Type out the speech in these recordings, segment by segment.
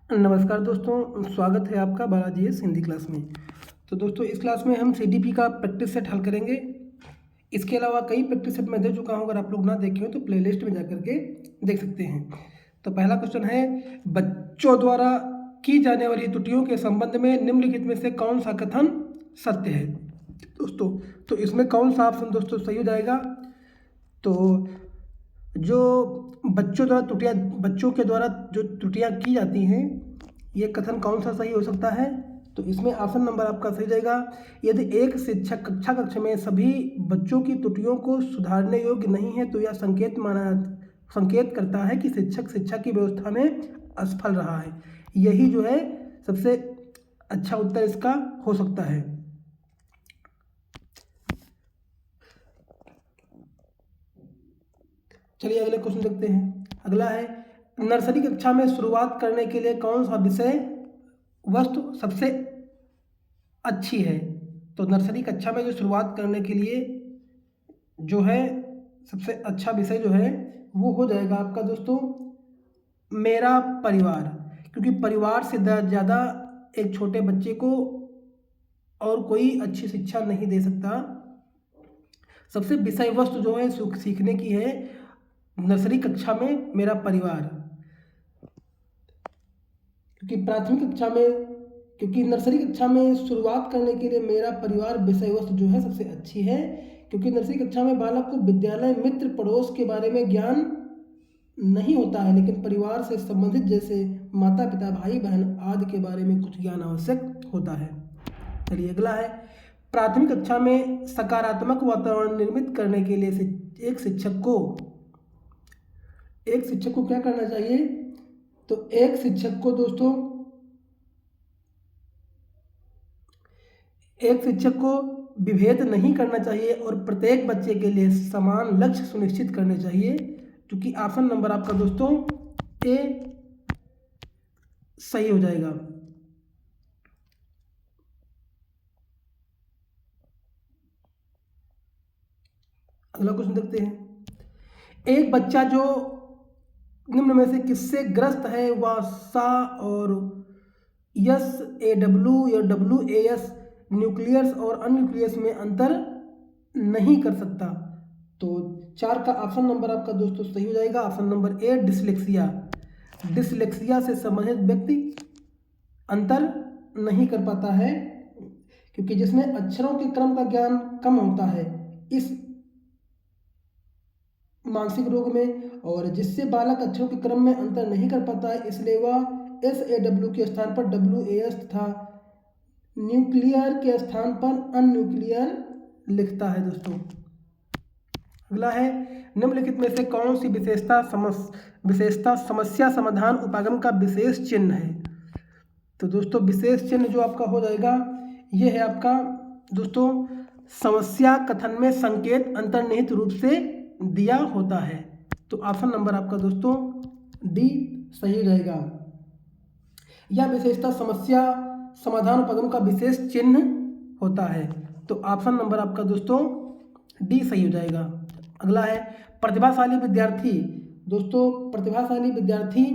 नमस्कार दोस्तों, स्वागत है आपका बालाजी एस हिंदी क्लास में। तो दोस्तों, इस क्लास में हम सीडीपी का प्रैक्टिस सेट हल करेंगे। इसके अलावा कई प्रैक्टिस सेट मैं दे चुका हूं, अगर आप लोग ना देखे हो तो प्लेलिस्ट में जाकर के देख सकते हैं। तो पहला क्वेश्चन है, बच्चों द्वारा की जाने वाली त्रुटियों के संबंध में निम्नलिखित में से कौन सा कथन सत्य है। दोस्तों, तो इसमें कौन सा ऑप्शन दोस्तों सही हो जाएगा? तो जो बच्चों के द्वारा जो त्रुटियां की जाती हैं, ये कथन कौन सा सही हो सकता है? तो इसमें ऑप्शन नंबर आपका सही जाएगा। यदि एक शिक्षक कक्ष में सभी बच्चों की त्रुटियों को सुधारने योग्य नहीं है तो यह संकेत करता है कि शिक्षक शिक्षा की व्यवस्था में असफल रहा है। यही जो है सबसे अच्छा उत्तर इसका हो सकता है। चलिए अगले क्वेश्चन देखते हैं। अगला है, नर्सरी कक्षा में शुरुआत करने के लिए कौन सा विषय वस्तु सबसे अच्छी है? तो नर्सरी कक्षा में जो शुरुआत करने के लिए जो है सबसे अच्छा विषय जो है वो हो जाएगा आपका दोस्तों मेरा परिवार, क्योंकि परिवार से ज़्यादा एक छोटे बच्चे को और कोई अच्छी शिक्षा नहीं दे सकता। सबसे विषय वस्तु जो है सीखने की है नर्सरी कक्षा में मेरा परिवार, क्योंकि नर्सरी कक्षा में शुरुआत करने के लिए मेरा परिवार विषय वस्तु जो है सबसे अच्छी है, क्योंकि नर्सरी कक्षा में बालक को विद्यालय, मित्र, पड़ोस के बारे में ज्ञान नहीं होता है, लेकिन परिवार से संबंधित जैसे माता पिता, भाई बहन आदि के बारे में कुछ ज्ञान आवश्यक होता है। चलिए अगला है, प्राथमिक कक्षा में सकारात्मक वातावरण निर्मित करने के लिए एक शिक्षक को क्या करना चाहिए? तो एक शिक्षक को विभेद नहीं करना चाहिए और प्रत्येक बच्चे के लिए समान लक्ष्य सुनिश्चित करने चाहिए, क्योंकि ऑप्शन नंबर आपका दोस्तों ए सही हो जाएगा। अगला क्वेश्चन देखते हैं, एक बच्चा जो निम्न में से किससे ग्रस्त है वह सा और SAW या WAS न्यूक्लियस और अनन्यूक्लियस में अंतर नहीं कर सकता। तो 4 का ऑप्शन नंबर आपका दोस्तों सही हो जाएगा। ऑप्शन नंबर ए डिसलेक्सिया से संबंधित व्यक्ति अंतर नहीं कर पाता है, क्योंकि जिसमें अक्षरों के क्रम का ज्ञान कम होता है इस मानसिक रोग में, और जिससे बालक अक्षरों के क्रम में अंतर नहीं कर पाता है, इसलिए वह SAW के स्थान पर WAS तथा न्यूक्लियर के स्थान पर अनन्यूक्लियर लिखता है दोस्तों। अगला है, निम्नलिखित में से कौन सी विशेषता समस्या समाधान उपागम का विशेष चिन्ह है? तो दोस्तों विशेष चिन्ह जो आपका हो जाएगा ये है आपका दोस्तों समस्या कथन में संकेत अंतर्निहित रूप से दिया होता है। तो ऑप्शन नंबर आपका दोस्तों डी सही हो जाएगा। यह विशेषता समस्या समाधान उपागम का विशेष चिन्ह होता है। तो ऑप्शन नंबर आपका दोस्तों डी सही हो जाएगा। अगला है, प्रतिभाशाली विद्यार्थी। दोस्तों प्रतिभाशाली विद्यार्थी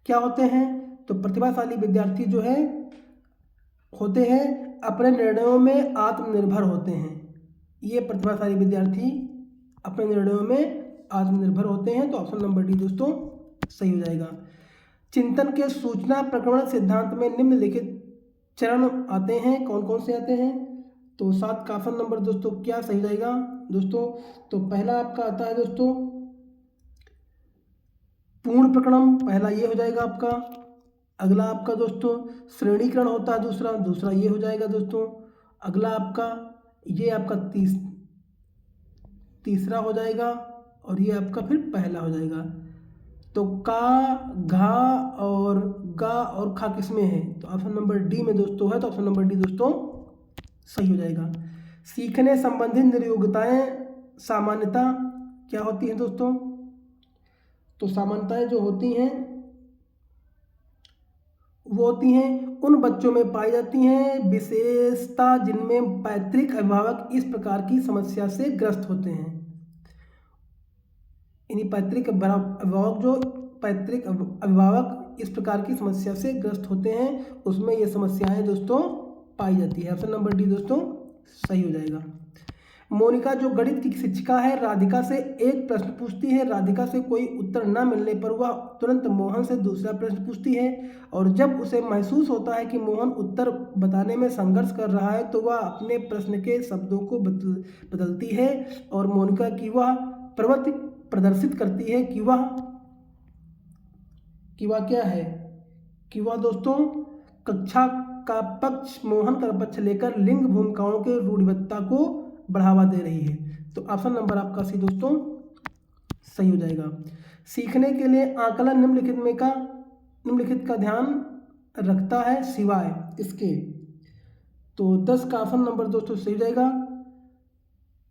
क्या होते हैं? तो प्रतिभाशाली विद्यार्थी जो है होते हैं अपने निर्णयों में आत्मनिर्भर होते हैं। ये प्रतिभाशाली विद्यार्थी अपने निर्णयों में आत्मनिर्भर होते हैं। तो ऑप्शन नंबर डी दोस्तों सही हो जाएगा। चिंतन के सूचना प्रक्रमण सिद्धांत में निम्नलिखित चरण आते हैं, कौन कौन से आते हैं? तो 7 का ऑप्शन नंबर दोस्तों क्या सही हो जाएगा दोस्तों? तो पहला आपका आता है दोस्तों पूर्ण प्रकरण, पहला ये हो जाएगा आपका। अगला आपका दोस्तों श्रेणीकरण होता है दूसरा ये हो जाएगा दोस्तों। अगला आपका ये आपका तीसरा हो जाएगा और ये आपका फिर पहला हो जाएगा। तो का, घा और गा और खा किसमें है? तो ऑप्शन नंबर डी में दोस्तों है। तो ऑप्शन नंबर डी दोस्तों सही हो जाएगा। सीखने संबंधित निर्योग्यताएं सामान्यता क्या होती हैं दोस्तों? तो सामान्यताएं जो होती हैं वो होती हैं उन बच्चों में पाई जाती हैं विशेषता जिनमें पैतृक अभिभावक इस प्रकार की समस्या से ग्रस्त होते हैं। यानी पैतृक अभिभावक जो पैतृक अभिभावक इस प्रकार की समस्या से ग्रस्त होते हैं, उसमें ये समस्याएं दोस्तों पाई जाती है। ऑप्शन नंबर डी दोस्तों सही हो जाएगा। मोनिका जो गणित की शिक्षिका है, राधिका से एक प्रश्न पूछती है। राधिका से कोई उत्तर न मिलने पर वह तुरंत मोहन से दूसरा प्रश्न पूछती है, और जब उसे महसूस होता है कि मोहन उत्तर बताने में संघर्ष कर रहा है तो वह अपने प्रश्न के शब्दों को बदलती है, और मोनिका की वह प्रवृत्ति प्रदर्शित करती है कि वह क्या है कि वह दोस्तों कक्षा का पक्ष, मोहन का पक्ष लेकर लिंग भूमिकाओं के रूढ़िबद्धता को बढ़ावा दे रही है। तो ऑप्शन नंबर आपका सी दोस्तों सही हो जाएगा। सीखने के लिए आकलन निम्नलिखित का ध्यान रखता है सिवाय इसके। तो 10 का ऑप्शन नंबर दोस्तों सही हो जाएगा।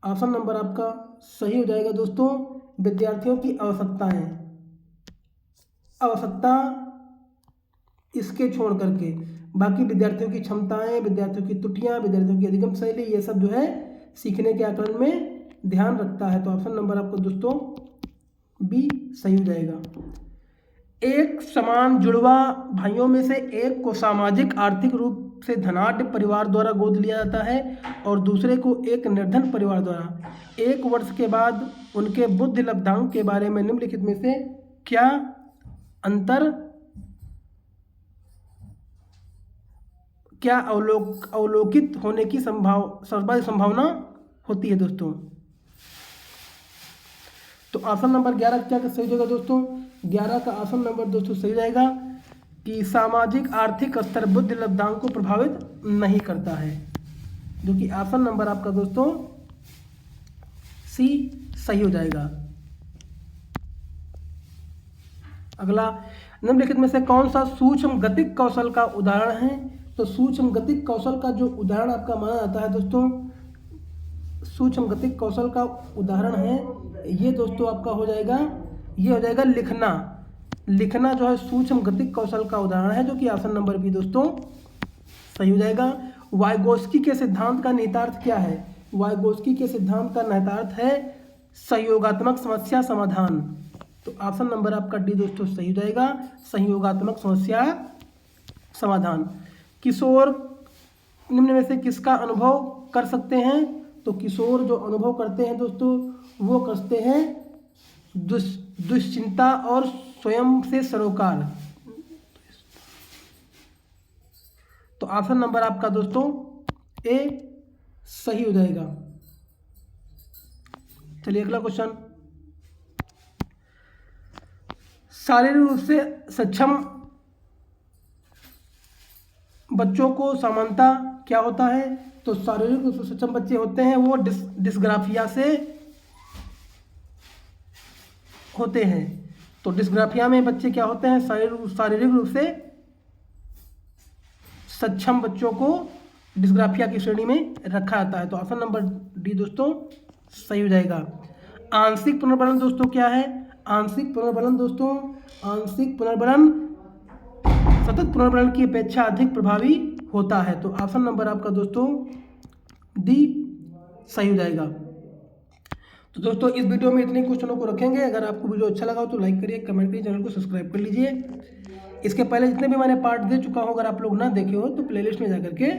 ऑप्शन नंबर आपका सही हो जाएगा दोस्तों, विद्यार्थियों की आवश्यकता इसके छोड़ करके बाकी विद्यार्थियों की क्षमताएं, विद्यार्थियों की त्रुटियां, विद्यार्थियों की अधिगम शैली, ये सब जो है सीखने के आकलन में ध्यान रखता है। तो ऑप्शन नंबर आपको दोस्तों बी सही हो जाएगा। एक समान जुड़वा भाइयों में से एक को सामाजिक आर्थिक रूप से धनाढ्य परिवार द्वारा गोद लिया जाता है और दूसरे को एक निर्धन परिवार द्वारा। 1 वर्ष के बाद उनके बुद्धि लब्धांक के बारे में निम्नलिखित में से क्या अवलोकित होने की सर्वाधिक संभावना होती है दोस्तों। तो ऑप्शन नंबर 11 क्या सही हो जाएगा दोस्तों? 11 का ऑप्शन नंबर दोस्तों सही रहेगा कि सामाजिक आर्थिक स्तर बुद्धि लब्धांक को प्रभावित नहीं करता है, जो कि ऑप्शन नंबर आपका दोस्तों सी सही हो जाएगा। अगला, निम्नलिखित में से कौन सा सूक्ष्म गतिक कौशल का उदाहरण है? तो सूक्ष्म गतिक कौशल का जो उदाहरण आपका माना जाता है दोस्तों, सूक्ष्म गतिक कौशल का उदाहरण है ये दोस्तों आपका हो जाएगा, ये हो जाएगा लिखना जो है सूक्ष्म गतिक कौशल का उदाहरण है, जो कि ऑप्शन नंबर बी दोस्तों सही हो जाएगा। वाइगोत्स्की के सिद्धांत का निहितार्थ क्या है? वाइगोत्स्की के सिद्धांत का निहितार्थ है सहयोगात्मक समस्या समाधान। तो ऑप्शन नंबर आपका डी दोस्तों सही हो जाएगा, सहयोगात्मक समस्या समाधान। किशोर निम्न में से किसका अनुभव कर सकते हैं? तो किशोर जो अनुभव करते हैं दोस्तों वो करते हैं दुश्चिंता और स्वयं से सरोकार। तो ऑप्शन नंबर आपका दोस्तों ए सही हो जाएगा। चलिए अगला क्वेश्चन, शारीरिक रूप से सक्षम बच्चों को सामान्यता क्या होता है? तो शारीरिक रूप से सक्षम बच्चे होते हैं वो डिस्ग्राफिया से होते हैं। तो डिस्ग्राफिया में बच्चे क्या होते हैं? शारीरिक रूप से सक्षम बच्चों को डिस्ग्राफिया की श्रेणी में रखा जाता है। तो ऑप्शन नंबर डी दोस्तों सही हो जाएगा। आंशिक पुनर्बलन दोस्तों क्या है? आंशिक पुनर्बलन दोस्तों, आंशिक पुनर्बलन सतत पुनर्बलन की अपेक्षा अधिक प्रभावी होता है। तो ऑप्शन नंबर आपका दोस्तों डी सही हो जाएगा। तो दोस्तों इस वीडियो में इतने क्वेश्चनों को रखेंगे। अगर आपको वीडियो अच्छा लगा हो तो लाइक करिए, कमेंट करिए, चैनल को सब्सक्राइब कर लीजिए। इसके पहले जितने भी मैंने पार्ट दे चुका हूँ अगर आप लोग ना देखे हो तो प्लेलिस्ट में जाकर के